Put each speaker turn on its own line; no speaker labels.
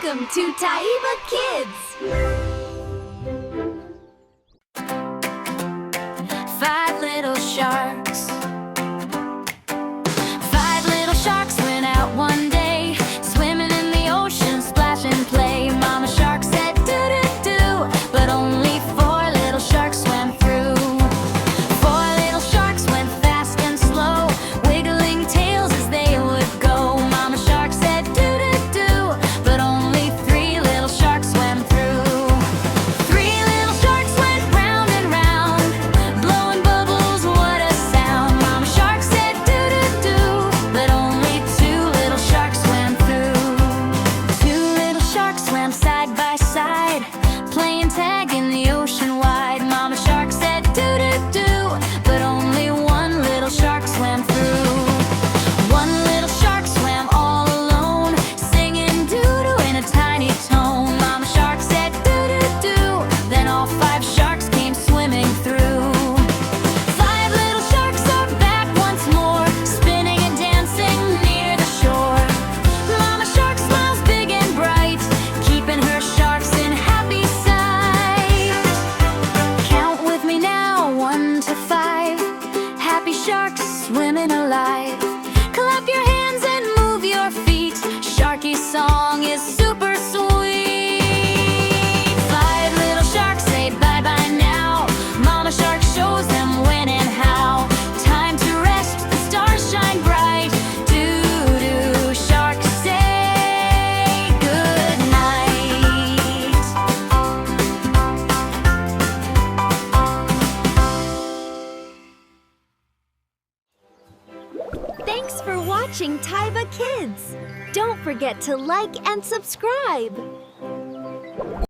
Welcome to Taiba Kids!
5 little sharks. 5 little sharks went out one day, swimming in the ocean, splash and play. Mama shark said do-do-do, but only 4 little sharks swam through. 4 little sharks went fast and slow, wiggling tails as they would go. Mama shark said do-do-do, but only 3 little sharks swam through. 3 little sharks went round and round, blowing bubbles, what a sound. Mama shark said do-do-do, but only 2 little sharks swam through. 2 little sharks swam side by side, playing tag in the ocean wide. Mama shark said do-do-do, but only 1 little shark swam through. 1 little shark swam all alone, singing doo-doo in a tiny tone. Mama shark said do-do-do, then all 5 sharks came swimming through. 5 little sharks are back once more, spinning and dancing near the shore. Mama shark smiles big and bright, keeping her sharks in happy sight. Count with me now, 1 to 5. Happy sharks swimming alive. Clap your hands and move your feet. Sharky's song is super sweet. 5 little sharks say bye-bye now. Mama shark shows them when and how. Time to rest, the stars shine bright. Doo-doo, sharks say good night.
Thanks for watching Taiba Kids! Don't forget to like and subscribe!